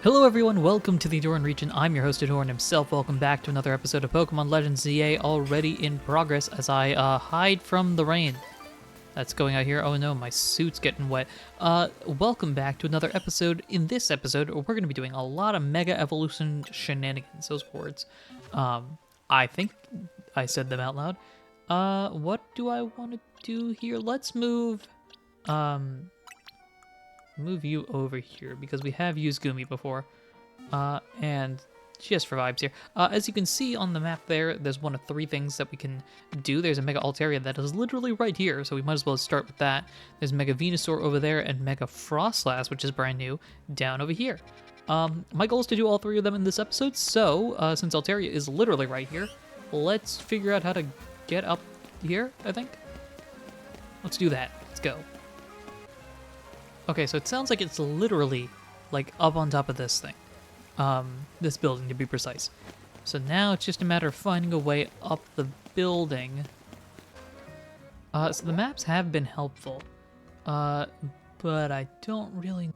Hello everyone, welcome to the Ahdurin region. I'm your host Ahdurin himself. Welcome back to another episode of Pokemon Legends ZA, already in progress as I hide from the rain that's going out here. Oh no, my suit's getting wet. Welcome back to another episode. In this episode, we're going to be doing a lot of Mega Evolution shenanigans. Those words. I think I said them out loud. What do I want to do here? Let's move you over here because we have used Gumi before, and just for vibes here. As you can see on the map there's one of three things that we can do. There's a Mega Altaria that is literally right here, so we might as well start with that. There's Mega Venusaur over there and Mega Frostlass, which is brand new, down over here. My goal is to do all three of them in this episode, so since Altaria is literally right here, let's figure out how to get up here, I think. Let's do that. Let's go. Okay, so it sounds like it's literally, like, up on top of this thing. This building, to be precise. So now it's just a matter of finding a way up the building. So the maps have been helpful. But I don't really know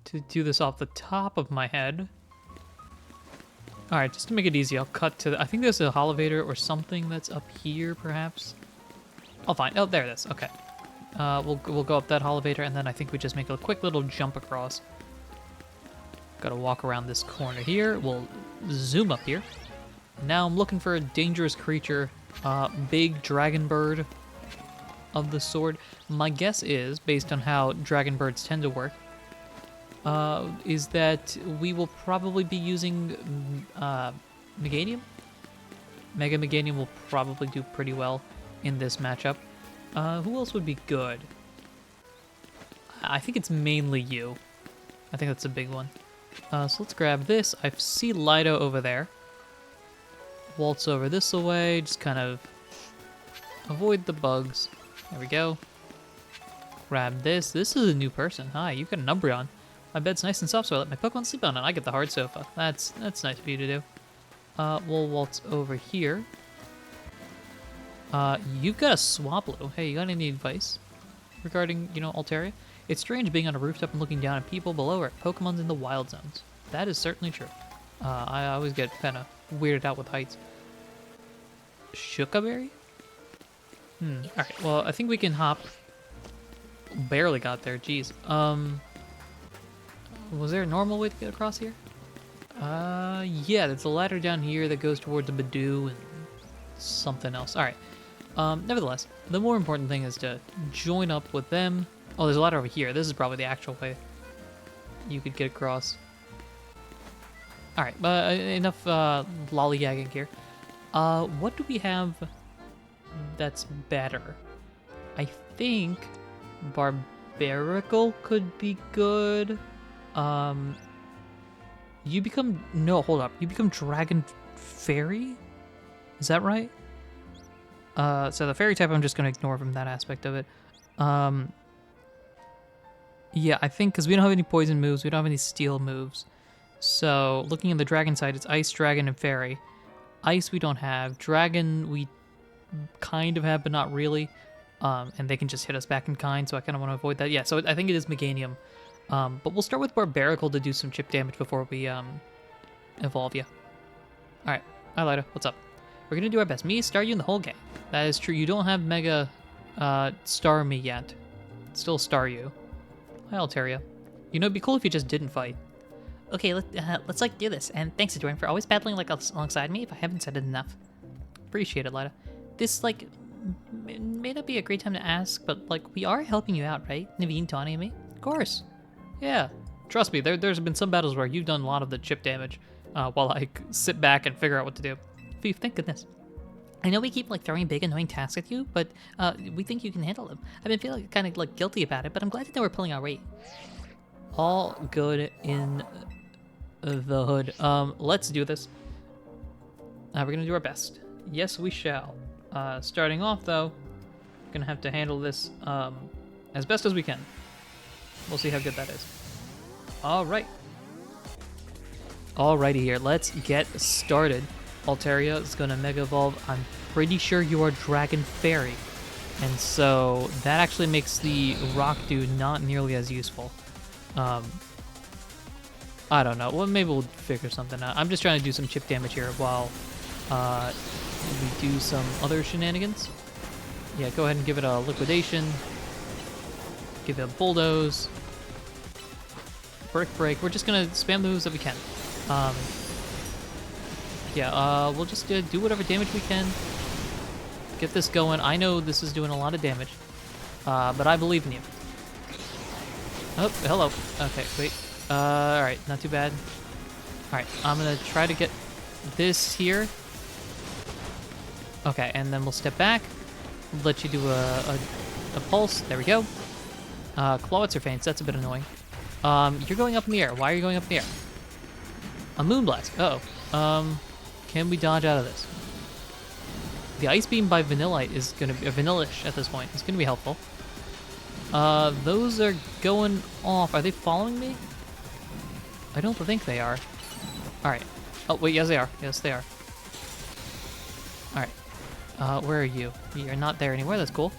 to do this off the top of my head. Alright, just to make it easy, I'll cut to I think there's a elevator or something that's up here, perhaps. I'll find. Oh, there it is. Okay. We'll go up that elevator, and then I think we just make a quick little jump across. Gotta walk around this corner here. We'll zoom up here. Now I'm looking for a dangerous creature, big dragon bird of the sword. My guess is, based on how dragon birds tend to work, is that we will probably be using Meganium. Mega Meganium will probably do pretty well in this matchup. Who else would be good? I think it's mainly you. I think that's a big one. So let's grab this. I see Lido over there. Waltz over this away. Just kind of avoid the bugs. There we go. Grab this. This is a new person. Hi, you got an Umbreon. My bed's nice and soft, so I let my Pokemon sleep on it. I get the hard sofa. That's nice of you to do. We'll waltz over here. You've got a Swablu. Hey, you got any advice regarding, Altaria? It's strange being on a rooftop and looking down at people below or at Pokemon's in the wild zones. That is certainly true. I always get kind of weirded out with heights. Shukaberry? Alright, well, I think we can hop. Barely got there, jeez. Was there a normal way to get across here? Yeah, there's a ladder down here that goes towards the Badoo and something else. Alright. Nevertheless, the more important thing is to join up with them. Oh, there's a ladder over here. This is probably the actual way you could get across. Alright, enough lollygagging here. What do we have that's better? I think Barbarical could be good. You become... No, hold up. You become Dragon Fairy? Is that right? So the fairy type I'm just going to ignore from that aspect of it. Yeah, I think because we don't have any poison moves, we don't have any steel moves. So looking at the dragon side, it's ice, dragon, and fairy. Ice we don't have. Dragon we kind of have, but not really. And they can just hit us back in kind, so I kind of want to avoid that. Yeah, so I think it is Meganium. But we'll start with Barbarical to do some chip damage before we evolve you. Alright, hi Lido, what's up? We're gonna do our best. Me, Staryu, and the whole gang. That is true. You don't have Mega Star Me yet. It's still Staryu. Hi, Altaria. You know, it'd be cool if you just didn't fight. Okay, let's like do this. And thanks, Ahdurin, for always battling like alongside me. If I haven't said it enough. Appreciate it, Lido. This may not be a great time to ask, but like we are helping you out, right? Naveen, Tawny, and me. Of course. Yeah. Trust me. There's been some battles where you've done a lot of the chip damage, while I sit back and figure out what to do. Thief, thank goodness. I know we keep like throwing big annoying tasks at you, but we think you can handle them. I've been feeling kind of like guilty about it, but I'm glad to know we're pulling our weight. All good in the hood. Let's do this. We're gonna do our best. Yes, we shall. Starting off though, gonna have to handle this as best as we can. We'll see how good that is. All right. Alrighty here, let's get started. Altaria is going to Mega Evolve. I'm pretty sure you are Dragon Fairy. And so that actually makes the Rock Dude not nearly as useful. I don't know. Well, maybe we'll figure something out. I'm just trying to do some chip damage here while we do some other shenanigans. Yeah, go ahead and give it a liquidation. Give it a bulldoze. Brick break. We're just gonna spam the moves that we can. We'll just do whatever damage we can. Get this going. I know this is doing a lot of damage, but I believe in you. Oh, hello. Okay, wait. All right, not too bad. All right, I'm gonna try to get this here. Okay, and then we'll step back. Let you do a pulse. There we go. Clawits or feints. That's a bit annoying. You're going up in the air. Why are you going up in the air? A moonblast. Uh-oh. Can we dodge out of this? The ice beam by Vanillite is gonna be Vanillish at this point. It's gonna be helpful. Those are going off. Are they following me? I don't think they are. All right. Oh wait, yes they are. Yes they are. All right. Where are you? You're not there anywhere. That's cool.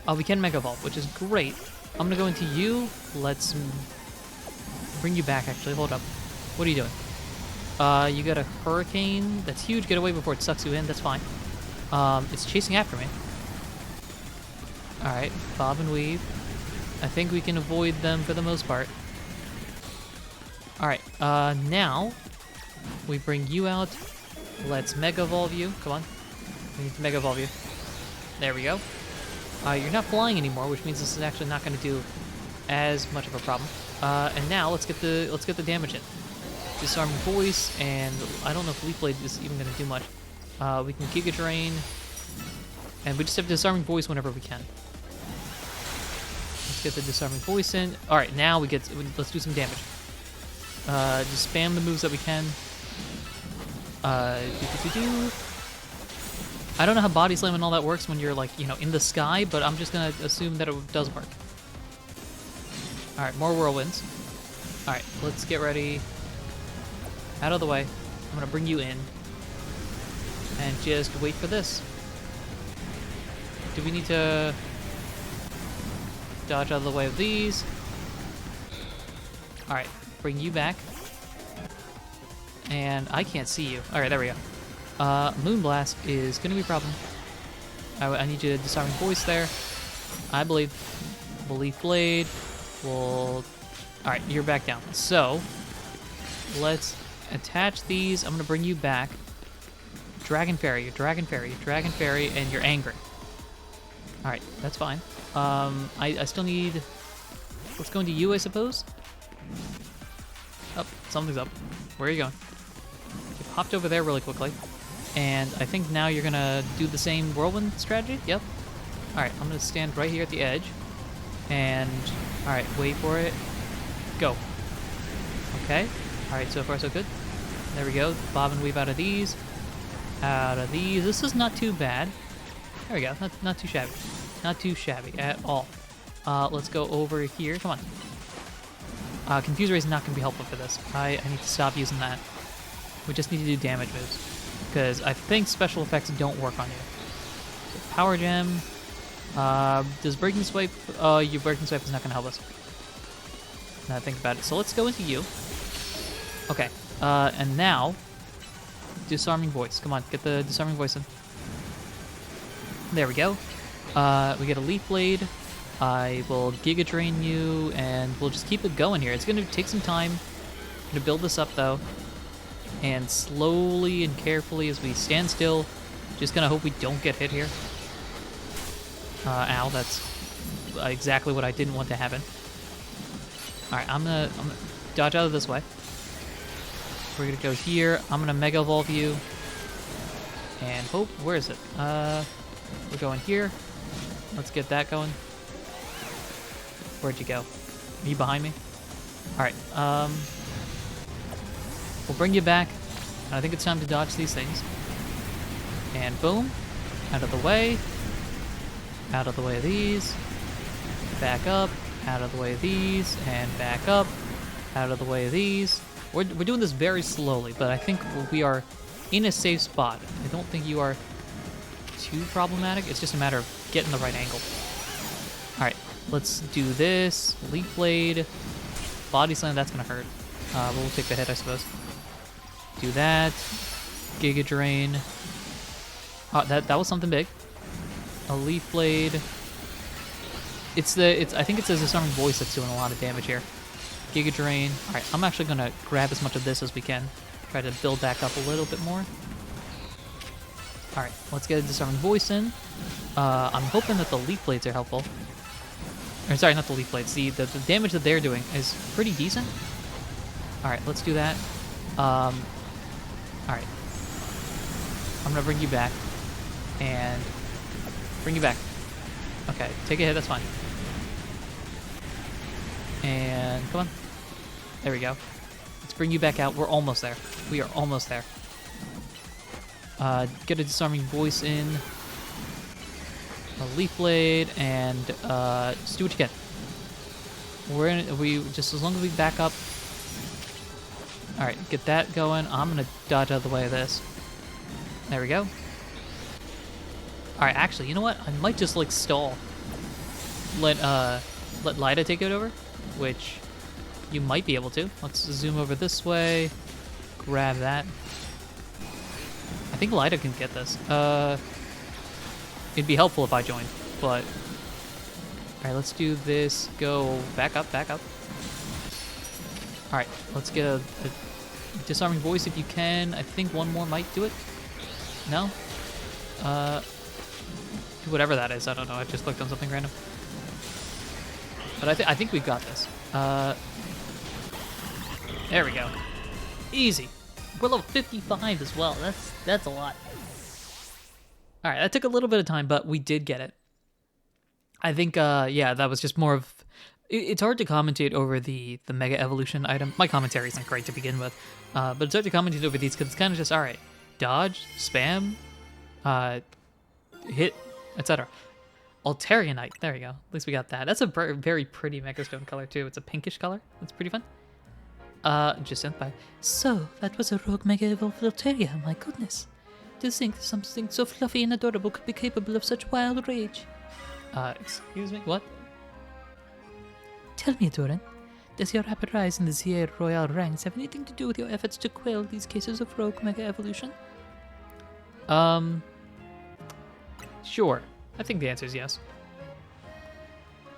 Oh, we can Mega Evolve, which is great. I'm gonna go into you. Let's bring you back. Actually, hold up. What are you doing? You got a hurricane. That's huge. Get away before it sucks you in. That's fine. It's chasing after me. All right, bob and weave. I think we can avoid them for the most part. All right, now we bring you out. Let's Mega Evolve you. Come on. We need to Mega Evolve you. There we go. You're not flying anymore, which means this is actually not going to do as much of a problem. And now let's get the damage in. Disarming Voice, and I don't know if Leaf Blade is even going to do much. We can Giga Drain, and we just have Disarming Voice whenever we can. Let's get the Disarming Voice in. All right, now let's do some damage. Just spam the moves that we can. I don't know how Body Slam and all that works when you're like, in the sky, but I'm just gonna assume that it does work. All right, more whirlwinds. All right, let's get ready. Out of the way. I'm gonna bring you in and just wait for this. Do we need to dodge out of the way of these? All right, bring you back. And I can't see you. All right, there we go. Moonblast is gonna be a problem. I need you to Disarming Voice there. I believe. Leaf Blade. All right, you're back down. So let's attach these. I'm gonna bring you back. Dragon Fairy, Dragon Fairy, Dragon Fairy, and you're angry. All right, that's fine. I still need. Let's go into you, I suppose. Oh, something's up. Where are you going? You popped over there really quickly. And I think now you're gonna do the same whirlwind strategy? Yep. Alright, I'm gonna stand right here at the edge. And, alright, wait for it. Go. Okay. Alright, so far so good. There we go. Bob and weave out of these. Out of these. This is not too bad. There we go. Not too shabby. Not too shabby at all. Let's go over here. Come on. Confuse Ray is not gonna be helpful for this. I need to stop using that. We just need to do damage moves. Because I think special effects don't work on you. So Power Gem. Does Breaking Swipe? Your Breaking Swipe is not going to help us. Now I think about it. So let's go into you. Okay. And now, Disarming Voice. Come on, get the Disarming Voice in. There we go. We get a Leaf Blade. I will Giga Drain you, and we'll just keep it going here. It's going to take some time. I'm going to build this up, though. And slowly and carefully as we stand still, just gonna hope we don't get hit here. Ow, that's exactly what I didn't want to happen. Alright, I'm gonna dodge out of this way. We're gonna go here. I'm gonna Mega Evolve you. And hope, where is it? We're going here. Let's get that going. Where'd you go? Are you behind me? Alright, we'll bring you back. I think it's time to dodge these things. And boom. Out of the way. Out of the way of these. Back up. Out of the way of these. And back up. Out of the way of these. We're doing this very slowly, but I think we are in a safe spot. I don't think you are too problematic. It's just a matter of getting the right angle. Alright, let's do this. Leaf Blade. Body slam, that's gonna hurt. But we'll take the hit, I suppose. Do that. Giga Drain. Oh, that was something big. A Leaf Blade. I think it's the Disarming Voice that's doing a lot of damage here. Giga Drain. All right, I'm actually gonna grab as much of this as we can. Try to build back up a little bit more. All right, let's get a Disarming Voice in. I'm hoping that the Leaf Blades are helpful. Or sorry, not the Leaf Blades. The damage that they're doing is pretty decent. All right, let's do that. All right. I'm gonna bring you back. And bring you back. Okay, take a hit, that's fine. And come on. There we go. Let's bring you back out. We're almost there. We are almost there. Get a Disarming Voice in. A Leaf Blade, and just do what you can. We just as long as we back up. All right, get that going. I'm gonna dodge out of the way of this. There we go. All right, actually, you know what? I might just like stall. Let Lyda take it over, which you might be able to. Let's zoom over this way. Grab that. I think Lyda can get this. It'd be helpful if I joined, but... Alright, let's do this. Go back up, back up. Alright, let's get a Disarming Voice if you can. I think one more might do it. No? Whatever that is, I don't know. I just clicked on something random. But I think we've got this. There we go. Easy. We're level 55 as well. That's a lot. All right, that took a little bit of time, but we did get it. I think, yeah, that was just more of... It's hard to commentate over the Mega Evolution item. My commentary isn't great to begin with, but it's hard to commentate over these because it's kind of just, all right, dodge, spam, hit, etc. Altarianite, there you go. At least we got that. That's a very pretty Megastone color, too. It's a pinkish color. That's pretty fun. Just sent by. So, that was a rogue Mega Evolved Altaria, my goodness. To think something so fluffy and adorable could be capable of such wild rage. Excuse me, what? Tell me, Ahdurin, does your rapid rise in the Zier Royal ranks have anything to do with your efforts to quell these cases of rogue Mega Evolution? Sure. I think the answer is yes.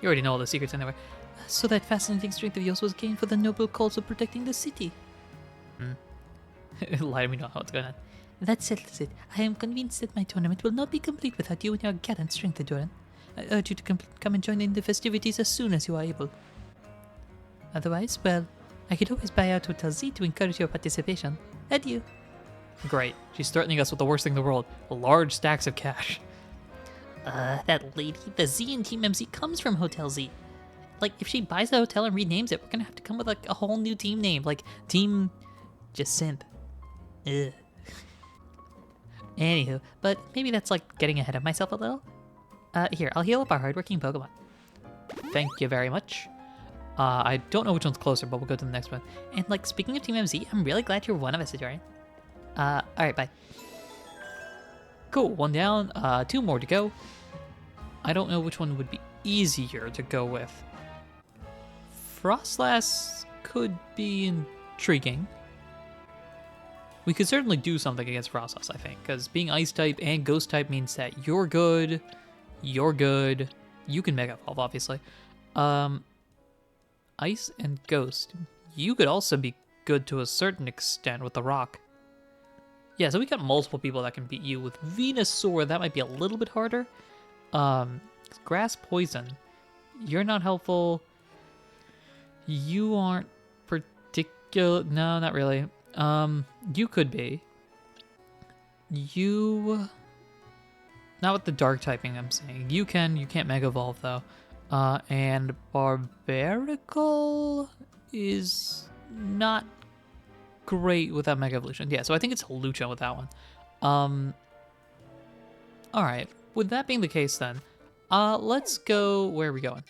You already know all the secrets anyway. So that fascinating strength of yours was gained for the noble cause of protecting the city. Let me know how it's going on. That settles it. I am convinced that my tournament will not be complete without you and your gallant strength, Ahdurin. I urge you to come and join in the festivities as soon as you are able. Otherwise, well, I could always buy out Hotel Z to encourage your participation. Adieu. Great. She's threatening us with the worst thing in the world. Large stacks of cash. That lady, the Z in Team MZ comes from Hotel Z. Like, if she buys the hotel and renames it, we're gonna have to come with, like, a whole new team name. Like, Team Jacinth. Ugh. Anywho, but maybe that's, like, getting ahead of myself a little. Here, I'll heal up our hardworking Pokemon. Thank you very much. I don't know which one's closer, but we'll go to the next one. And, like, speaking of Team MZ, I'm really glad you're one of us, Ahdurin. Alright, bye. Cool, one down, 2 more to go. I don't know which one would be easier to go with. Frostlass could be intriguing. We could certainly do something against Frostlass, I think, because being Ice-type and Ghost-type means that you're good, you can Mega Evolve, obviously. Ice and Ghost. You could also be good to a certain extent with the Rock. Yeah, so we got multiple people that can beat you. With Venusaur, that might be a little bit harder. Grass Poison. You're not helpful. You aren't particular... No, not really. You could be. You... Not with the Dark typing, I'm saying. You can't Mega Evolve, though. And Barbarical is not great with that Mega Evolution. Yeah, so I think it's Lucha with that one. Alright, with that being the case then, let's go... Where are we going?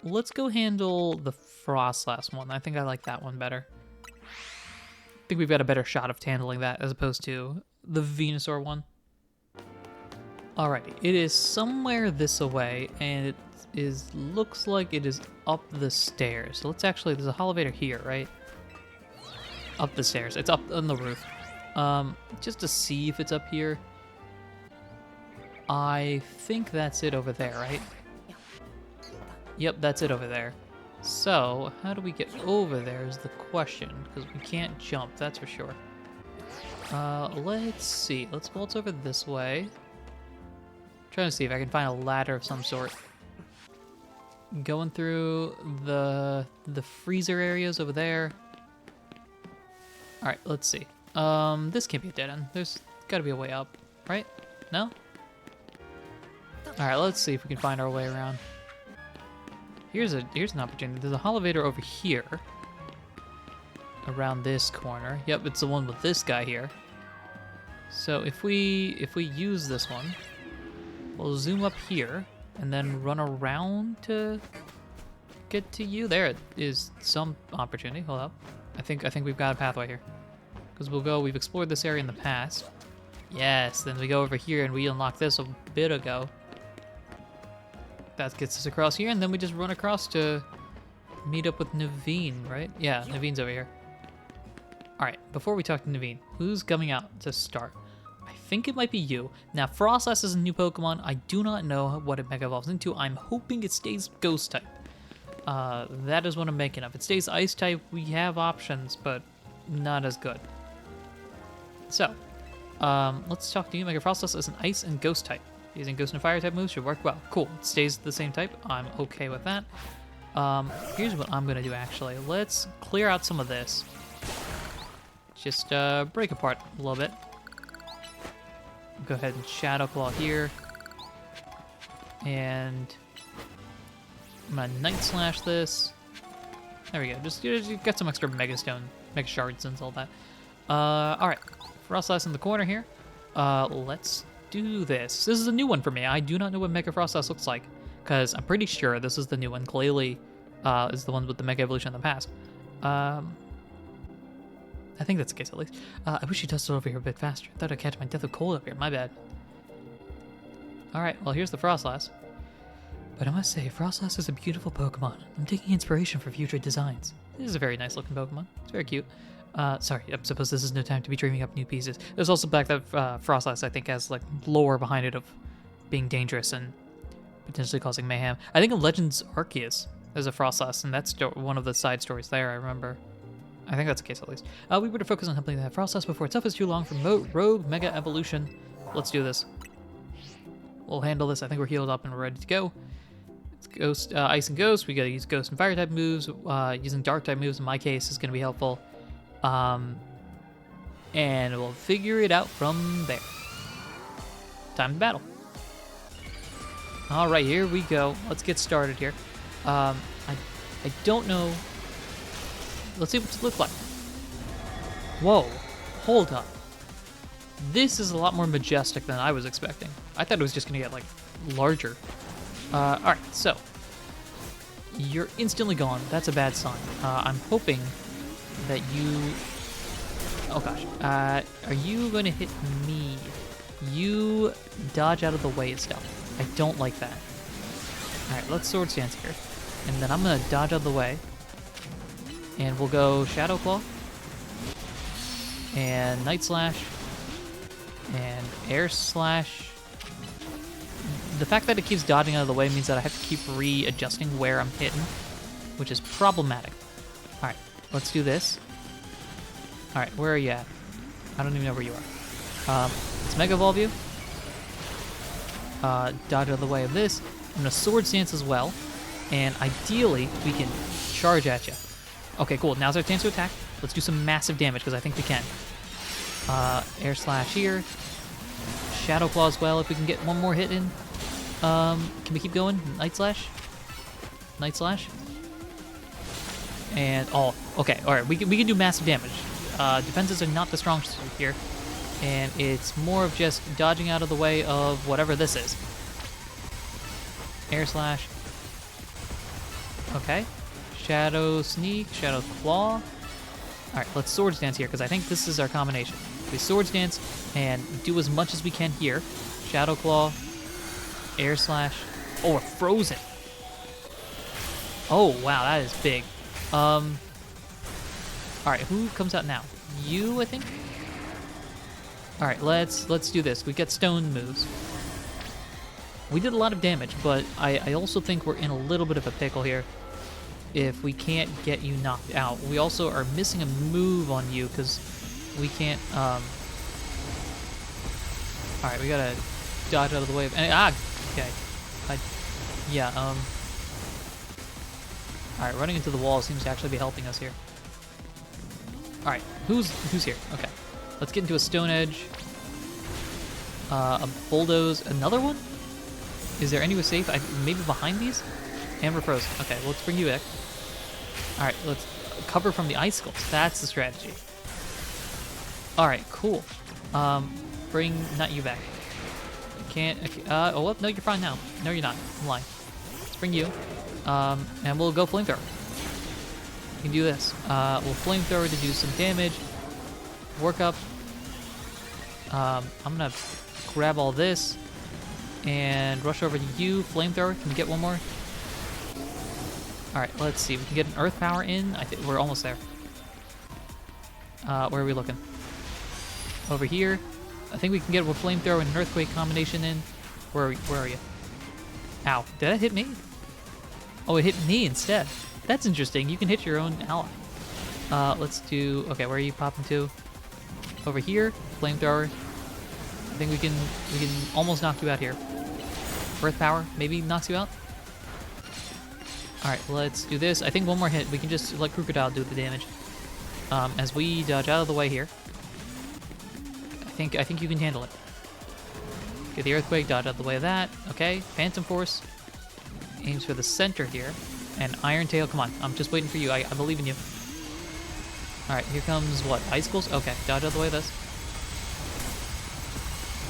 Let's go handle the Frostlass one. I think I like that one better. I think we've got a better shot of handling that as opposed to the Venusaur one. Alrighty, it is somewhere this away, and it's looks like it is up the stairs. So let's actually, there's a elevator here, right? Up the stairs. It's up on the roof. Just to see if it's up here. I think that's it over there, right? Yep, that's it over there. So, how do we get over there is the question, because we can't jump, that's for sure. Let's see. Let's waltz over this way. Trying to see if I can find a ladder of some sort. Going through the freezer areas over there. All right, let's see. This can't be a dead end. There's got to be a way up, right? No? All right, let's see if we can find our way around. Here's an opportunity. There's a elevator over here. Around this corner. Yep, it's the one with this guy here. So if we use this one, we'll zoom up here and then run around to get to you. There is some opportunity. Hold up. I think we've got a pathway here. Because we've explored this area in the past. Yes, then we go over here and we unlocked this a bit ago. That gets us across here, and then we just run across to meet up with Naveen, right? Yeah, Naveen's over here. All right, before we talk to Naveen, who's coming out to start? I think it might be you. Now, Frostlass is a new Pokemon. I do not know what it Mega Evolves into. I'm hoping it stays Ghost type. That is what I'm making of. If it stays Ice type, we have options, but not as good. So, let's talk to you. Mega Frostlass is an Ice and Ghost type. Using Ghost and Fire type moves should work well. Cool. It stays the same type. I'm okay with that. Here's what I'm going to do, actually. Let's clear out some of this. Just break apart a little bit. Go ahead and Shadow Claw here. And I'm going to Night Slash this. There we go. Just get some extra Mega Stone, Mega Shards and all that. Alright. Frostlass in the corner here. Let's do this. This is a new one for me. I do not know what Mega Frostlass looks like, because I'm pretty sure this is the new one. Glalie is the one with the Mega Evolution in the past. I think that's the case, at least. I wish you dusted over here a bit faster. I thought I'd catch my death of cold up here. My bad. Alright, well, here's the Frostlass. But I must say, Frostlass is a beautiful Pokemon. I'm taking inspiration for future designs. This is a very nice looking Pokemon. It's very cute. Sorry, I suppose this is no time to be dreaming up new pieces. There's also the fact that Frostlass, I think, has like lore behind it of being dangerous and potentially causing mayhem. I think in Legends Arceus, there's a Frostlass, and that's one of the side stories there, I remember. I think that's the case, at least. We were to focus on something that Frostlass before itself is too long for Rogue Mega Evolution. Let's do this. We'll handle this. I think we're healed up and we're ready to go. It's Ghost, Ice and Ghost. We gotta use Ghost and Fire type moves. Using Dark type moves, in my case, is gonna be helpful. And we'll figure it out from there. Time to battle. All right, here we go. Let's get started here. I don't know. Let's see what it looks like. Whoa, hold up. This is a lot more majestic than I was expecting. I thought it was just gonna get like larger. All right, so you're instantly gone. That's a bad sign. I'm hoping that you... Oh gosh. Are you going to hit me? You dodge out of the way and stuff. I don't like that. Alright, let's Sword Stance here. And then I'm going to dodge out of the way. And we'll go Shadow Claw. And Night Slash. And Air Slash. The fact that it keeps dodging out of the way means that I have to keep readjusting where I'm hitting, which is problematic. Alright. Let's do this. Alright, where are you at? I don't even know where you are. Let's Mega Evolve you. Dodge out of the way of this. I'm going to Sword Stance as well. And ideally, we can charge at you. Okay, cool. Now's our chance to attack. Let's do some massive damage, because I think we can. Air Slash here. Shadow Claw as well, if we can get one more hit in. Can we keep going? Night Slash? Night Slash? And, oh, okay, alright, we can do massive damage. Defenses are not the strongest here, and it's more of just dodging out of the way of whatever this is. Air Slash. Okay. Shadow Sneak, Shadow Claw. Alright, let's Sword Dance here, because I think this is our combination. We Sword Dance and do as much as we can here. Shadow Claw, Air Slash. Oh, we're frozen. Oh, wow, that is big. All right, who comes out now? You, I think? All right, let's do this. We get stone moves. We did a lot of damage, but I also think we're in a little bit of a pickle here if we can't get you knocked out. We also are missing a move on you because we can't... All right, we gotta dodge out of the way. Okay. Yeah, all right, running into the wall seems to actually be helping us here. All right, who's here? Okay, let's get into a stone edge. A bulldoze, another one? Is there anywhere safe? Maybe behind these? And we're frozen. Okay, well, let's bring you back. All right, let's cover from the icicles. That's the strategy. All right, cool. Bring not you back. Can't. Oh, well, no, you're fine now. No, you're not. I'm lying. Let's bring you. And we'll go flamethrower. We can do this. We'll flamethrower to do some damage. Work up. I'm gonna grab all this and rush over to you. Flamethrower. Can we get one more? All right. Let's see. We can get an earth power in. I think we're almost there. Where are we looking? Over here. I think we can get a flamethrower and an earthquake combination in. Where are you? Ow. Did that hit me? Oh, it hit me instead. That's interesting. You can hit your own ally. Let's do... Okay, where are you popping to? Over here. Flamethrower. I think we can almost knock you out here. Earth power maybe knocks you out. All right, let's do this. I think one more hit. We can just let Crocodile do the damage. As we dodge out of the way here. I think you can handle it. Get the earthquake, dodge out of the way of that. Okay, Phantom Force aims for the center here, and Iron Tail. Come on, I'm just waiting for you. I believe in you. All right, here comes what? Icicles. Okay, dodge out of the way of this.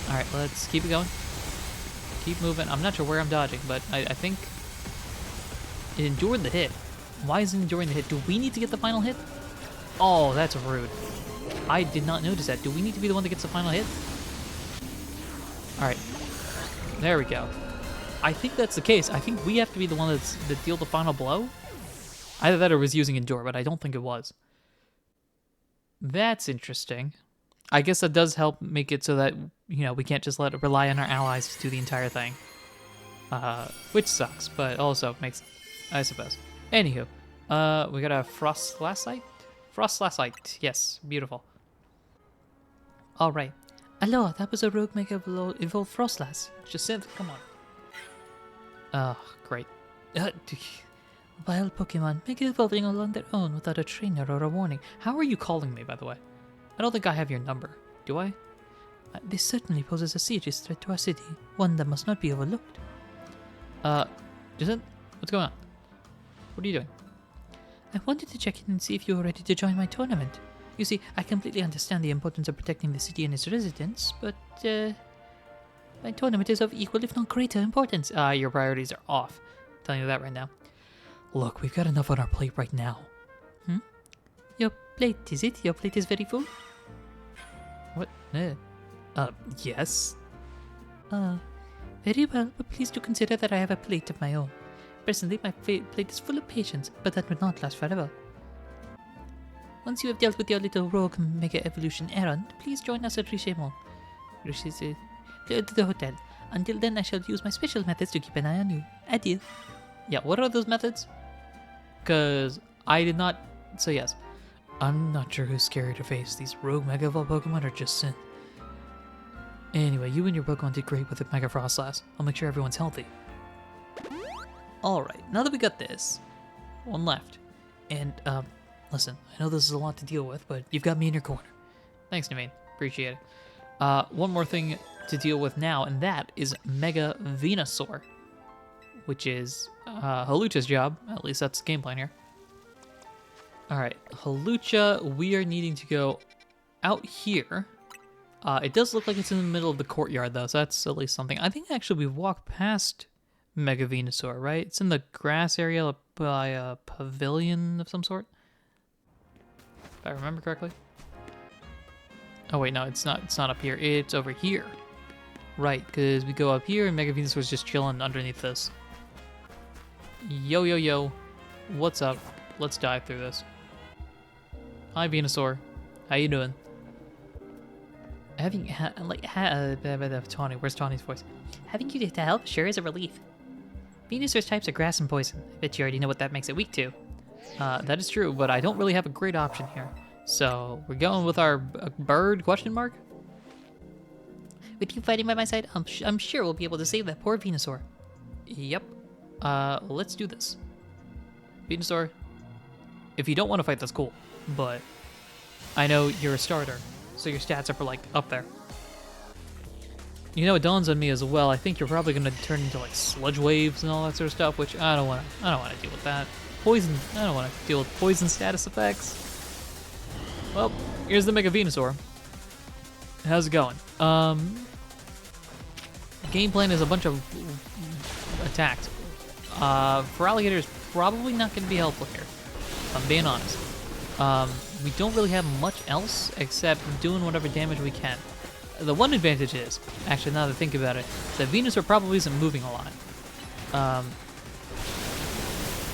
All right, let's keep it going. Keep moving. I'm not sure where I'm dodging, but I think it endured the hit. Why is it enduring the hit? Do we need to get the final hit? Oh, that's rude. I did not notice that. Do we need to be the one that gets the final hit? All right. There we go. I think that's the case. I think we have to be the one that deal the final blow. Either that or was using Endure, but I don't think it was. That's interesting. I guess that does help make it so that, you know, we can't just rely on our allies to do the entire thing. Which sucks, but also makes... I suppose. Anywho. We got a Frost Glassite? Frost Glassite. Yes. Beautiful. Alright. Hello, that was a rogue mega evolved Frostlass. Jacinth, come on. Great. Wild Pokemon, mega evolving all on their own without a trainer or a warning. How are you calling me, by the way? I don't think I have your number. Do I? This certainly poses a serious threat to our city, one that must not be overlooked. Jacinth, what's going on? What are you doing? I wanted to check in and see if you were ready to join my tournament. You see, I completely understand the importance of protecting the city and its residents, but, my tournament is of equal if not greater importance. Your priorities are off. I'm telling you that right now. Look, we've got enough on our plate right now. Your plate, is it? Your plate is very full? What? Yes. Very well, but please do consider that I have a plate of my own. Personally, my plate is full of patience, but that would not last forever. Once you have dealt with your little rogue mega evolution errand, please join us at Richemont. The hotel. Until then, I shall use my special methods to keep an eye on you. Adieu. Yeah, what are those methods? Because I did not... So yes, I'm not sure who's scary to face. These rogue Mega Evolved Pokemon or just Sin. Anyway, you and your Pokemon did great with the Mega Frostlass. I'll make sure everyone's healthy. Alright, now that we got this, one left. And, listen, I know this is a lot to deal with, but you've got me in your corner. Thanks, Naveen. Appreciate it. One more thing to deal with now, and that is Mega Venusaur, which is Halucha's job. At least that's the game plan here. Alright, Halucha, we are needing to go out here. It does look like it's in the middle of the courtyard, though, so that's at least something. I think, actually, we've walked past Mega Venusaur, right? It's in the grass area by a pavilion of some sort. If I remember correctly. Oh, wait, no, it's not up here. It's over here. Right, because we go up here and Mega Venusaur's just chilling underneath this. Yo, yo, yo. What's up? Let's dive through this. Hi, Venusaur. How you doing? Having, Tawny, where's Tawny's voice? Having you to help sure is a relief. Venusaur's types are grass and poison. I bet you already know what that makes it weak to. That is true, but I don't really have a great option here. So we're going with our bird question mark? With you fighting by my side, I'm sure we'll be able to save that poor Venusaur. Yep. Let's do this. Venusaur, if you don't want to fight, that's cool. But I know you're a starter, so your stats are for like up there. You know, it dawns on me as well. I think you're probably gonna turn into like sludge waves and all that sort of stuff, which I don't want to deal with that. Poison. I don't want to deal with poison status effects. Well, here's the Mega Venusaur. How's it going? Game plan is a bunch of attacks. For alligator is probably not going to be helpful here, if I'm being honest. We don't really have much else except doing whatever damage we can. The one advantage is, actually now that I think about it, that Venusaur probably isn't moving a lot.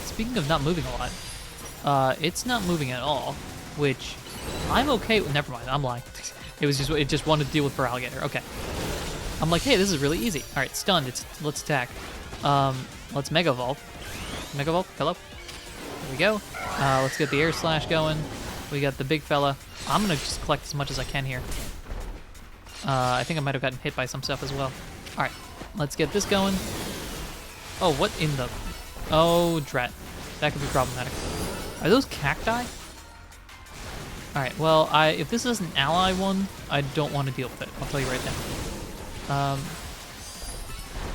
Speaking of not moving a lot, it's not moving at all, which I'm okay with. Never mind, I'm lying. It just wanted to deal with for alligator. Okay. I'm like, hey, this is really easy. All right, stunned. Let's attack. Let's Mega Evolve. Mega Evolve, hello. There we go. Let's get the Air Slash going. We got the big fella. I'm gonna just collect as much as I can here. I think I might have gotten hit by some stuff as well. All right, let's get this going. Oh, what in the? Oh, drat. That could be problematic. Are those cacti? All right. Well, if this is an ally one, I don't want to deal with it. I'll tell you right now.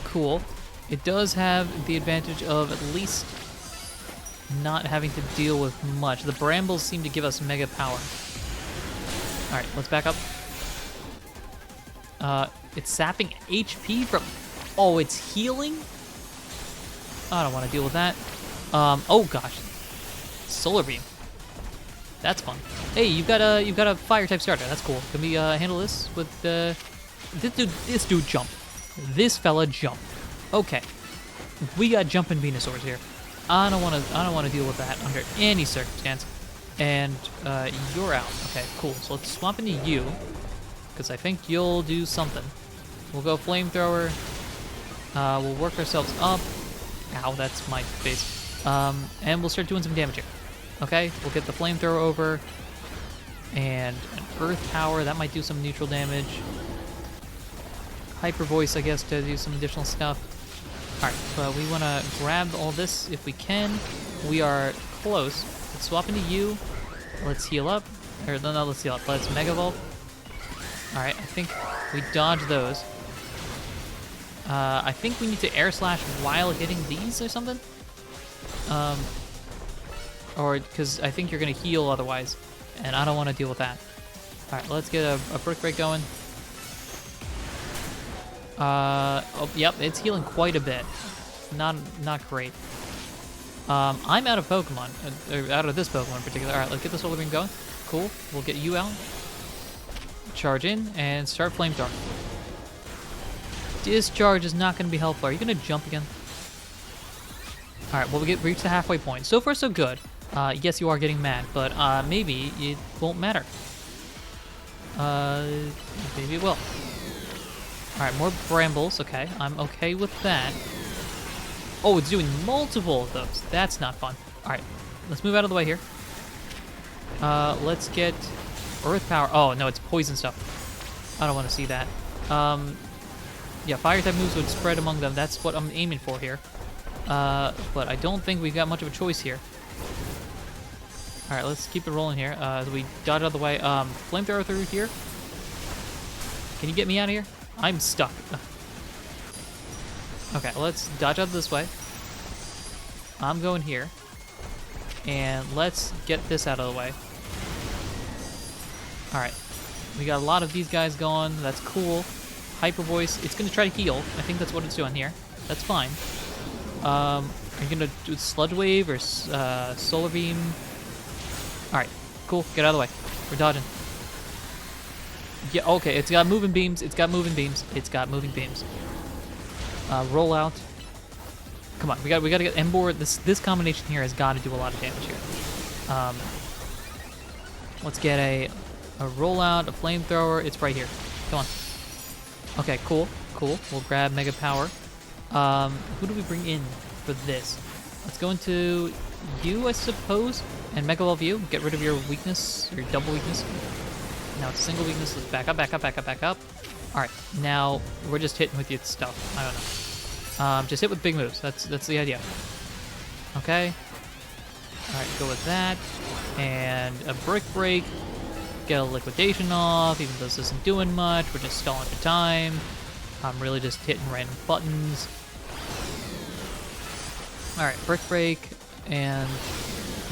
Cool. It does have the advantage of at least not having to deal with much. The brambles seem to give us mega power. All right, let's back up. It's sapping HP from... Oh, it's healing? I don't want to deal with that. Oh gosh. Solar Beam. That's fun. Hey, you've got a fire type starter. That's cool. Can we handle this with this dude jump. This fella jump. Okay. We got jumping Venusaurs here. I don't want to deal with that under any circumstance. And you're out. Okay, cool. So let's swap into you, because I think you'll do something. We'll go flamethrower. We'll work ourselves up. Ow, that's my face. And we'll start doing some damage here. Okay, we'll get the flamethrower over. And an earth power, that might do some neutral damage. Hyper voice, I guess, to do some additional stuff. Alright, but we want to grab all this if we can. We are close. Let's swap into you. Let's heal up. Or no, let's heal up. Let's Mega Evolve. Alright, I think we dodge those. I think we need to Air Slash while hitting these or something. Or, because I think you're going to heal otherwise. And I don't want to deal with that. Alright, let's get a Brick Break going. Oh, yep, it's healing quite a bit. Not great. I'm out of Pokemon, or out of this Pokemon in particular. All right, let's get the Solar Beam going. Cool, we'll get you out. Charge in and start Flamethrower. Discharge is not going to be helpful. Are you going to jump again? All right, well, we reach the halfway point. So far, so good. Yes, you are getting mad, but maybe it won't matter. Maybe it will. All right, more brambles. Okay, I'm okay with that. Oh, it's doing multiple of those. That's not fun. All right, let's move out of the way here. Let's get earth power. Oh, no, it's poison stuff. I don't want to see that. Yeah, fire type moves would spread among them. That's what I'm aiming for here. But I don't think we've got much of a choice here. All right, let's keep it rolling here. As we dodge out of the way. Flamethrower through here. Can you get me out of here? I'm stuck. Okay, let's dodge out this way. I'm going here. And let's get this out of the way. Alright. We got a lot of these guys going. That's cool. Hyper Voice. It's going to try to heal. I think that's what it's doing here. That's fine. Are you going to do Sludge Wave or Solar Beam? Alright. Cool. Get out of the way. We're dodging. Yeah, okay, it's got moving beams, it's got moving beams, it's got moving beams. Roll out. Come on, we got to get Embor. This combination here has got to do a lot of damage here. Let's get a rollout, a flamethrower. It's right here. Come on. Okay, cool. We'll grab Mega Power. Who do we bring in for this? Let's go into you, I suppose, and Mega Evolve you. Get rid of your weakness, your double weakness. Now it's a single weakness. Let's back up. All right, now we're just hitting with your stuff. I don't know. Just hit with big moves. That's the idea. Okay. All right, go with that. And a Brick Break. Get a Liquidation off, even though this isn't doing much. We're just stalling for time. I'm really just hitting random buttons. All right, Brick Break and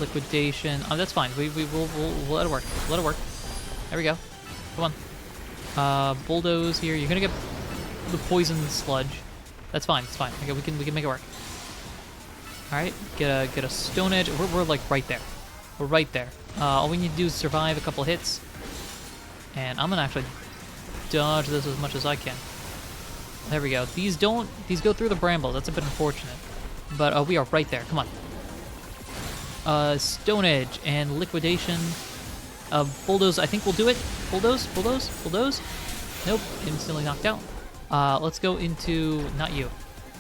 Liquidation. Oh, that's fine. We'll let it work. Let it work. There we go. Come on. Bulldoze here. You're gonna get the Poison Sludge. That's fine. It's fine. Okay, we can make it work. All right, get a Stone Edge. We're like right there. We're right there. All we need to do is survive a couple hits, and I'm gonna actually dodge this as much as I can. There we go. These go through the brambles. That's a bit unfortunate, but we are right there. Come on. Stone Edge and Liquidation. Bulldoze. I think we'll do it. Bulldoze. Nope. Instantly knocked out. Let's go into not you.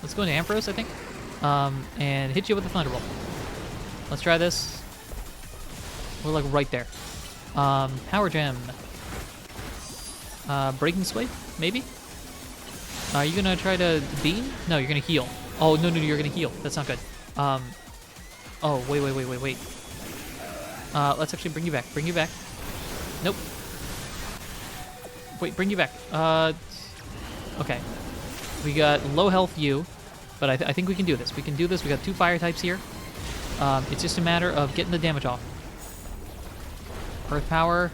Let's go into Ambrose, I think. And hit you with the Thunderbolt. Let's try this. We're like right there. Power Gem. Breaking Sway, maybe? Are you gonna try to beam? No, you're gonna heal. Oh, no, you're gonna heal. That's not good. Oh, wait. Let's actually bring you back. Nope. Wait, bring you back. Okay. We got low health you, but I think we can do this. We got 2 fire types here. It's just a matter of getting the damage off. Earth Power.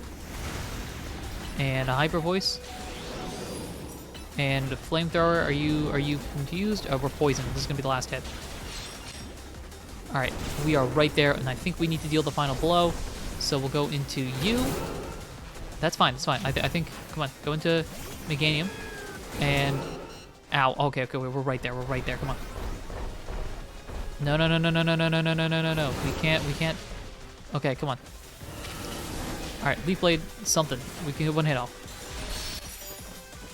And a Hyper Voice. And a Flamethrower. Are you confused? Oh, we're poisoned. This is gonna be the last hit. Alright, we are right there, and I think we need to deal the final blow. So we'll go into you. That's fine, it's fine. I think, come on, go into Meganium. And, ow, okay, we're right there, come on. No. We can't. Okay, come on. Alright, Leaf Blade, something. We can get 1 hit off.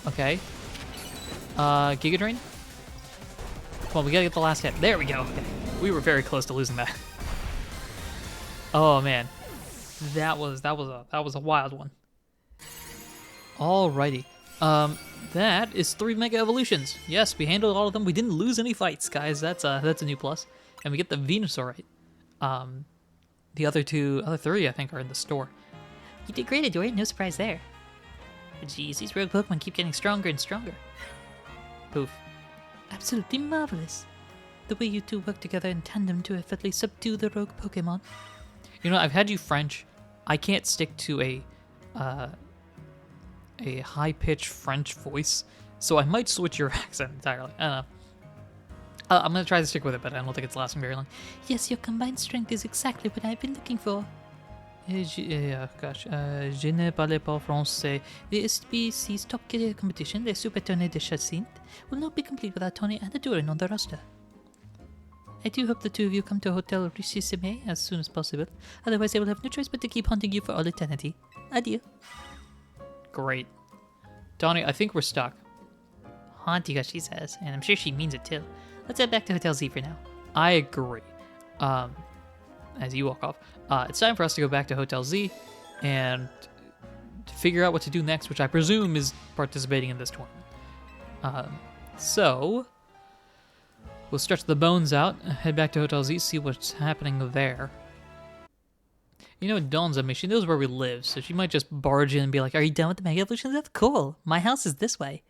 Okay. Giga Drain? Come on, we gotta get the last hit. There we go. Okay. We were very close to losing that. Oh man, that was a wild one. Alrighty, that is 3 Mega Evolutions. Yes, we handled all of them. We didn't lose any fights, guys. That's a new plus. And we get the Venusaurite. The other 3, I think, are in the store. You did great, Ahdurin. No surprise there. But geez, these rogue Pokemon keep getting stronger and stronger. Poof. Absolutely marvelous. The way you two work together in tandem to effortlessly subdue the rogue Pokemon. You know, I've had you French. I can't stick to a high-pitched French voice, so I might switch your accent entirely. I don't know. I'm gonna try to stick with it, but I don't think it's lasting very long. Yes, your combined strength is exactly what I've been looking for. Je ne parle pas français. The SBC's top career competition, the Super Tournée de Chassin, will not be complete without Tony and Ahdurin on the roster. I do hope the 2 of you come to Hotel Richissime as soon as possible. Otherwise, I will have no choice but to keep haunting you for all eternity. Adieu. Great. Donnie, I think we're stuck. Haunt you, she says, and I'm sure she means it too. Let's head back to Hotel Z for now. I agree. As you walk off, it's time for us to go back to Hotel Z and to figure out what to do next, which I presume is participating in this tournament. So we'll stretch the bones out, head back to Hotel Z, see what's happening there. You know, it dawns on me, she knows where we live, so she might just barge in and be like, "Are you done with the Mega Evolutions? That's cool. My house is this way."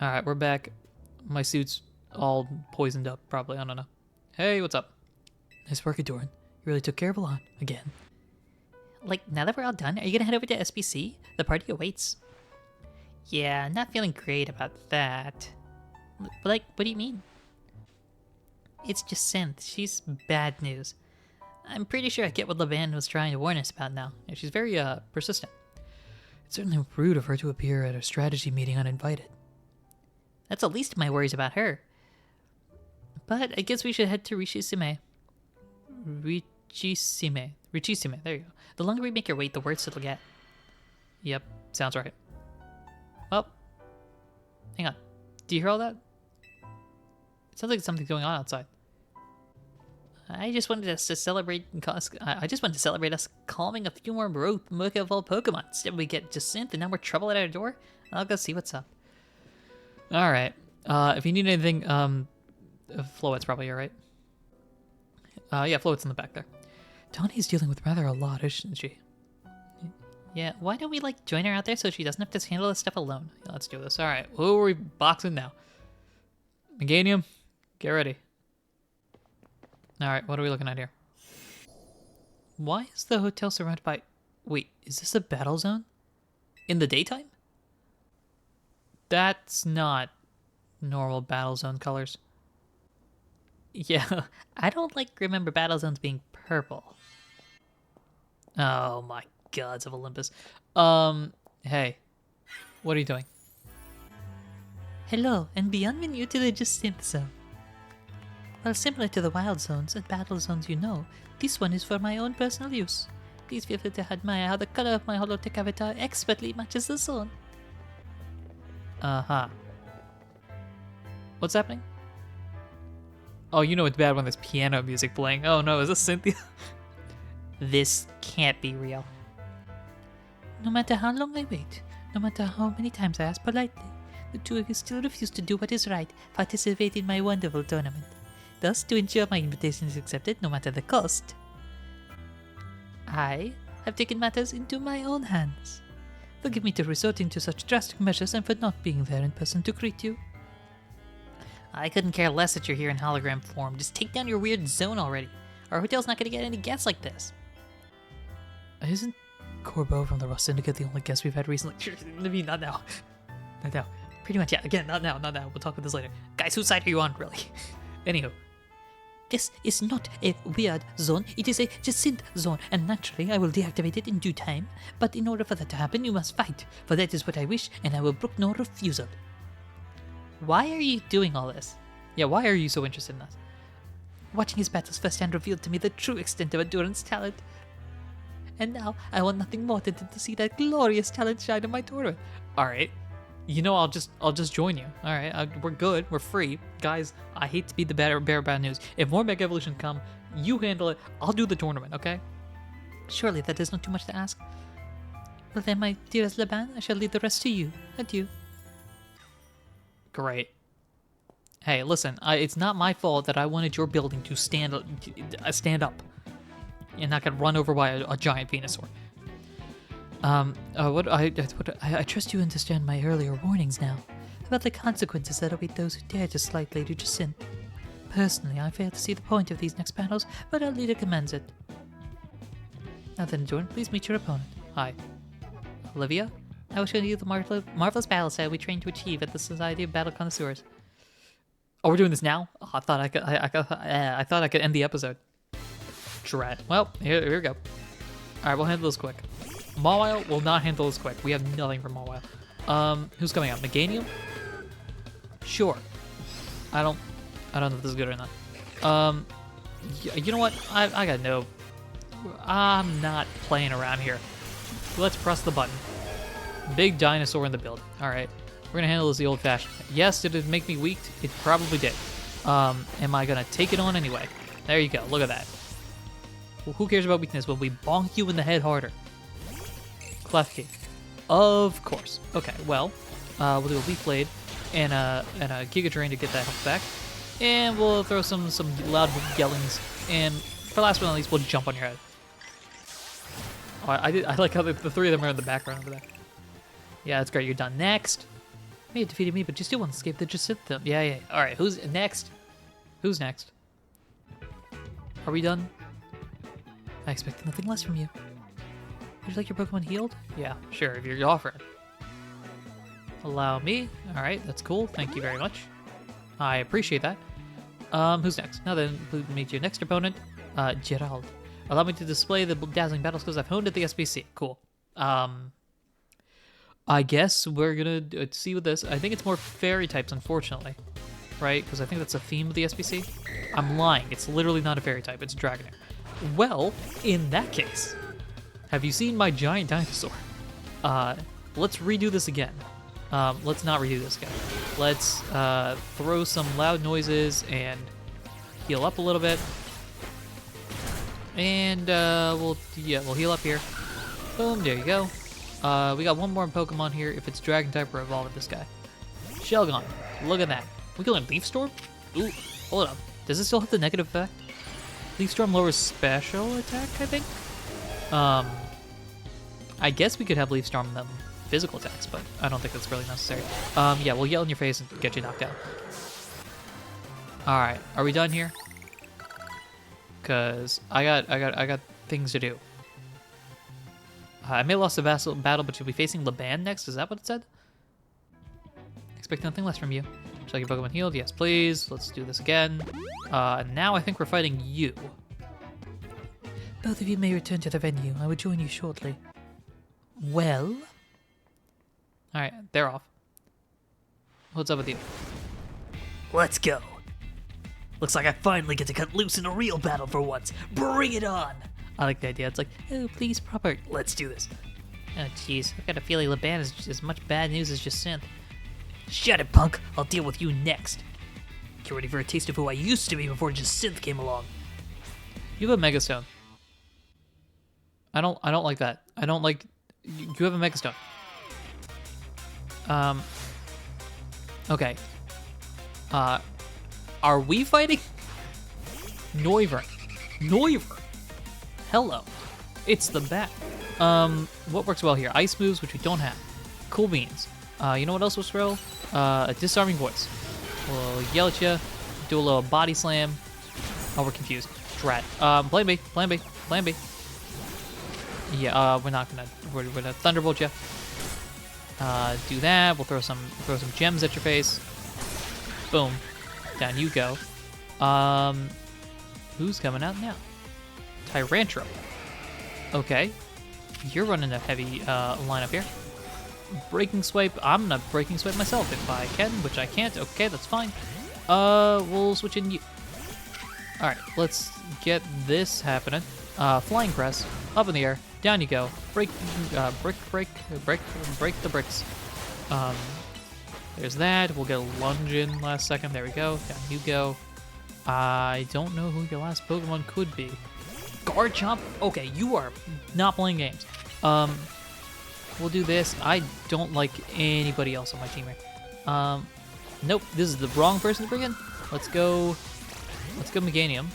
Alright, we're back. My suit's all poisoned up, probably. I don't know. Hey, what's up? Nice work, Ahdurin. You really took care of a lot. Again. Like, now that we're all done, are you gonna head over to SBC? The party awaits. Yeah, I'm not feeling great about that. Like, what do you mean? It's just Synth. She's bad news. I'm pretty sure I get what LeBand was trying to warn us about now. Yeah, she's very, persistent. It's certainly rude of her to appear at a strategy meeting uninvited. That's the least of my worries about her. But I guess we should head to Richisime. Richisime, there you go. The longer we make our wait, the worse it'll get. Yep, sounds right. Well, hang on. Do you hear all that? It sounds like something's going on outside. I just wanted us to celebrate. I just wanted to celebrate us calming a few more Mokevol Pokemon. Instead, we get Jacinthe, and now we're trouble at our door. I'll go see what's up. All right. If you need anything, Floet's probably here, right? Yeah, Floet's in the back there. Donnie's dealing with rather a lot, isn't she? Yeah, why don't we like join her out there so she doesn't have to handle this stuff alone? Yeah, let's do this. All right. Who are we boxing now? Meganium, get ready. All right, what are we looking at here? Why is the hotel surrounded by... Wait, is this a battle zone? In the daytime? That's not normal battle zone colors. Yeah, I don't remember battle zones being purple. Oh my gods of Olympus. Hey, what are you doing? Hello, and beyond menu to the Jacinthe zone. While similar to the wild zones and battle zones you know, this one is for my own personal use. Please feel free to admire how the color of my holotech avatar expertly matches the zone. Uh-huh. What's happening? Oh, you know it's bad when there's piano music playing. Oh no, is this Cynthia? This can't be real. No matter how long I wait, no matter how many times I ask politely, the two of you still refuse to do what is right, participate in my wonderful tournament. Thus, to ensure my invitation is accepted no matter the cost, I have taken matters into my own hands. Forgive me for resorting to such drastic measures and for not being there in person to greet you. I couldn't care less that you're here in hologram form. Just take down your weird zone already. Our hotel's not gonna get any guests like this. Isn't Corbeau from the Rust Syndicate the only guest we've had recently? Maybe not now. Not now. Pretty much, yeah. Again, not now, not now. We'll talk about this later. Guys, whose side are you on, really? Anywho. This is not a weird zone, it is a Jacinthe zone, and naturally I will deactivate it in due time. But in order for that to happen, you must fight, for that is what I wish, and I will brook no refusal. Why are you doing all this? Yeah, why are you so interested in this? Watching his battles firsthand revealed to me the true extent of Ahdurin's talent. And now, I want nothing more than to see that glorious talent shine in my tournament. Alright. You know, I'll just join you. Alright, we're good, we're free. Guys, I hate to be the bearer of bad news. If more Mega Evolution come, you handle it, I'll do the tournament, okay? Surely that is not too much to ask. Well then, my dearest Laban, I shall leave the rest to you. Adieu. Great. Hey, listen, it's not my fault that I wanted your building to stand up and not get run over by a giant Venusaur. I trust you understand my earlier warnings now, about the consequences that await those who dare to slight Lady Jacinthe. Personally, I fail to see the point of these next battles, but our leader commands it. Now then, Jordan, please meet your opponent. Hi. Olivia? I will show you the marvelous battle style we trained to achieve at the Society of Battle Connoisseurs. Oh, we're doing this now? Oh, I thought I could end the episode. Drat. Well, here we go. Alright, we'll handle this quick. Mawile will not handle this quick. We have nothing for Mawile. Who's coming out? Meganium? Sure. I don't know if this is good or not. You know what? I got no... I'm not playing around here. Let's press the button. Big dinosaur in the building. Alright. We're gonna handle this the old-fashioned way. Yes, did it make me weak? It probably did. Am I gonna take it on anyway? There you go. Look at that. Well, who cares about weakness when we bonk you in the head harder? Klefki. Of course. Okay, well, we'll do a Leaf Blade and a Giga Drain to get that health back. And we'll throw some loud yellings. And for last but not least, we'll jump on your head. Oh, I like how the three of them are in the background over there. Yeah, that's great. You're done. Next. You may have defeated me, but you still want to escape the Jacinthe. Yeah. Alright, who's next? Who's next? Are we done? I expected nothing less from you. Would you like your Pokemon healed? Yeah, sure, if you're offering. Allow me. Alright, that's cool. Thank you very much. I appreciate that. Who's next? Now then, meet your next opponent, Gerald. Allow me to display the dazzling battle skills I've honed at the SBC. Cool. I guess we're gonna see with this. I think it's more fairy types, unfortunately. right? Because I think that's a theme of the SBC. I'm lying. It's literally not a fairy type. It's Dragonair. Well, in that case, have you seen my giant dinosaur? Let's redo this again. Let's not redo this again. Let's throw some loud noises and heal up a little bit. And we'll heal up here. Boom, there you go. We got one more Pokemon here. If it's Dragon type, we're evolving this guy. Shelgon, look at that. We can learn Leaf Storm? Ooh, hold up. Does it still have the negative effect? Leaf Storm lowers special attack, I think? I guess we could have Leaf Storm them physical attacks, but I don't think that's really necessary. Yeah, we'll yell in your face and get you knocked out. Alright, are we done here? Cause I got things to do. I may have lost the battle, but you'll be facing Laban next. Is that what it said? Expect nothing less from you. Shall your Pokemon healed? Yes, please. Let's do this again. Now I think we're fighting you. Both of you may return to the venue. I will join you shortly. Well? Alright, they're off. What's up with you? Let's go. Looks like I finally get to cut loose in a real battle for once. Bring it on! I like the idea. It's like, Oh, please, proper. Let's do this. Oh, jeez. I've got a feeling Laban is as much bad news as just Synth. Shut it, punk. I'll deal with you next. Get ready for a taste of who I used to be before just Synth came along. you have a Mega Stone. I don't like that. I don't like... You have a Mega Stone. Okay. Are we fighting? Noivern. Hello. It's the bat. What works well here? Ice moves, which we don't have. Cool beans. You know what else works well? A disarming voice. We'll yell at you, do a little body slam. Oh, we're confused. Drat. Plan B. Yeah, we're gonna thunderbolt you. Do that. We'll throw some gems at your face. Boom. Down you go. Who's coming out now? Tyrantrum. Okay. You're running a heavy lineup here. Breaking Swipe. I'm gonna Breaking Swipe myself if I can, which I can't. Okay, that's fine. We'll switch in you. Alright, let's get this happening. Flying Press. Up in the air. Down you go. Break the bricks. There's that. We'll get a lunge in last second. There we go. Down you go. I don't know who your last Pokemon could be. Garchomp? Okay, you are not playing games. We'll do this. I don't like anybody else on my team here. Nope, this is the wrong person to bring in. Let's go Meganium.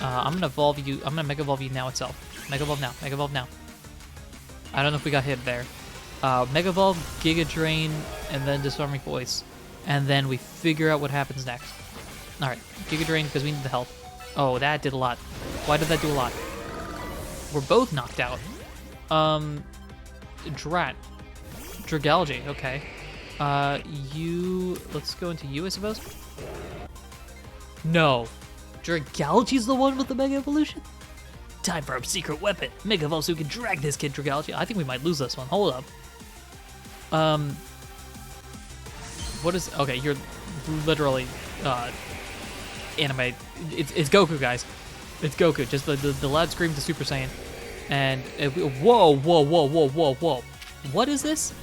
I'm gonna evolve you. I'm gonna Mega Evolve you now itself. Mega Evolve now. I don't know if we got hit there. Mega Evolve, Giga Drain, and then Disarming Voice. And then we figure out what happens next. Alright, Giga Drain because we need the health. Oh, that did a lot. Why did that do a lot? We're both knocked out. Drat. Dragalge, okay. Let's go into you, I suppose? No. Dragalge's the one with the Mega Evolution? Time for our secret weapon. Mega Evolve so we can drag this kid, Dragalge. I think we might lose this one. Hold up. What is... Okay, you're literally, anime. It's Goku, guys. It's Goku. Just the loud scream to Super Saiyan. And... Whoa. What is this?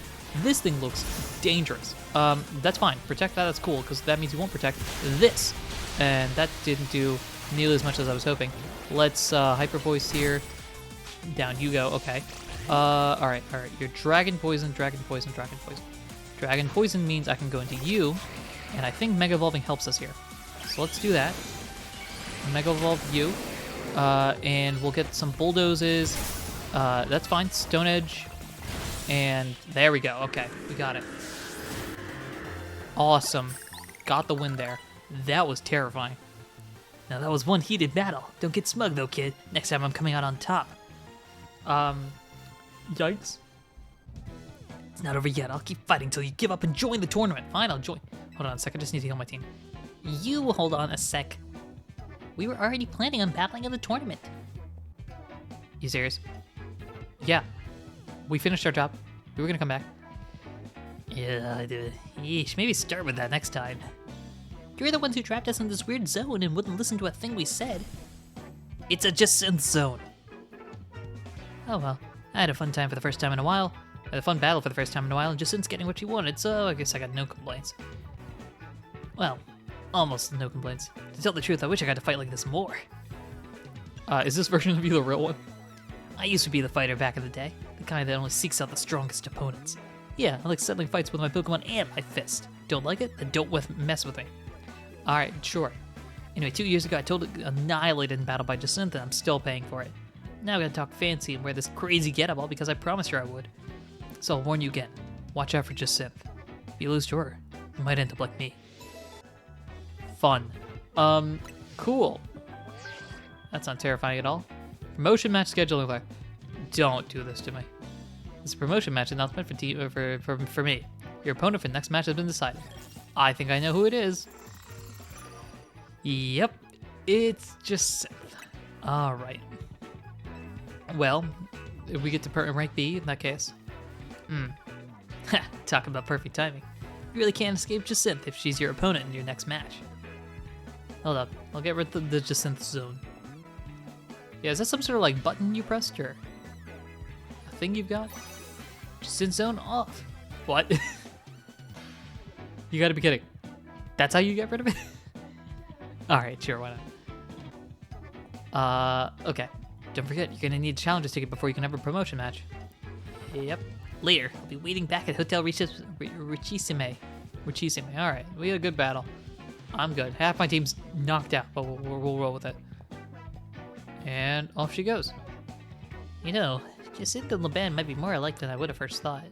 This thing looks dangerous. That's fine. Protect that. That's cool, because that means you won't protect this. And that didn't do nearly as much as I was hoping. Let's Hyper Voice here. Down you go. Okay. Alright. You're Dragon Poison. Dragon Poison means I can go into you, and I think Mega Evolving helps us here. So let's do that. Mega Evolve you, and we'll get some Bulldozes. That's fine. Stone Edge, and there we go. Okay, we got it. Awesome. Got the win there. That was terrifying. Now that was one heated battle. Don't get smug though, kid. Next time I'm coming out on top. Yikes. It's not over yet. I'll keep fighting till you give up and join the tournament. Fine, I'll join. Hold on a sec. I just need to heal my team. You hold on a sec. We were already planning on battling in the tournament. You serious? Yeah. We finished our job. We were gonna come back. Yeah, yeesh, maybe start with that next time. You're the ones who trapped us in this weird zone and wouldn't listen to a thing we said. It's a Jacinth zone. Oh well, I had a fun time for the first time in a while. I had a fun battle for the first time in a while, and Jacinth's getting what she wanted, so I guess I got no complaints. Well, almost no complaints. To tell the truth, I wish I got to fight like this more. Is this version of you the real one? I used to be the fighter back in the day, the kind that only seeks out the strongest opponents. Yeah, I like settling fights with my Pokemon and my fist. Don't like it? Then don't mess with me. Alright, sure. Anyway, 2 years ago, I totally annihilated in battle by Jacinth, and I'm still paying for it. Now I gotta talk fancy and wear this crazy getup all because I promised her I would. So I'll warn you again. Watch out for Jacinth. If you lose to her, you might end up like me. Fun. Cool. That's not terrifying at all. Promotion match scheduling there. Don't do this to me. This promotion match is not meant for me. Your opponent for the next match has been decided. I think I know who it is. Yep, it's Jacinth. All right. Well, if we get to rank B in that case. Ha, talk about perfect timing. You really can't escape Jacinth if she's your opponent in your next match. Hold up, I'll get rid of the Jacinth zone. Yeah, is that some sort of like button you pressed or a thing you've got? Jacinth zone off. What? You gotta be kidding. That's how you get rid of it? Alright, sure, why not? Okay. Don't forget, you're gonna need a challenges ticket before you can have a promotion match. Yep. Later, I'll be waiting back at Hotel Richisime. Alright, we had a good battle. I'm good. Half my team's knocked out, but we'll roll with it. And off she goes. You know, Jacinth and Laban might be more alike than I would have first thought.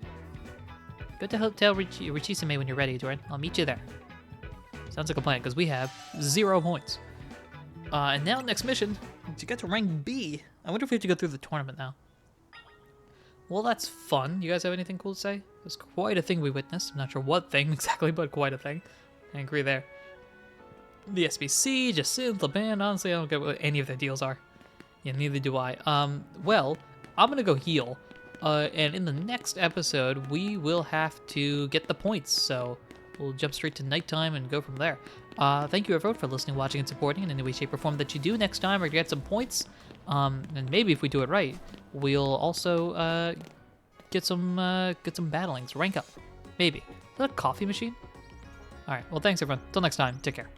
Go to Hotel Richisime when you're ready, Ahdurin. I'll meet you there. Sounds like a plan, because we have 0 points. And now next mission, to get to rank B. I wonder if we have to go through the tournament now. Well, that's fun. You guys have anything cool to say? It was quite a thing we witnessed. I'm not sure what thing exactly, but quite a thing. I agree there. The SBC, Jacinth, Laban, honestly, I don't get what any of their deals are. Yeah, neither do I. Well, I'm gonna go heal. And in the next episode, we will have to get the points, so we'll jump straight to nighttime and go from there. Thank you everyone for listening, watching, and supporting in any way, shape, or form that you do. Next time, we're gonna get some points. And maybe if we do it right, we'll also get some battlings, rank up. Maybe. Is that a coffee machine? Alright, well thanks everyone. Till next time, take care.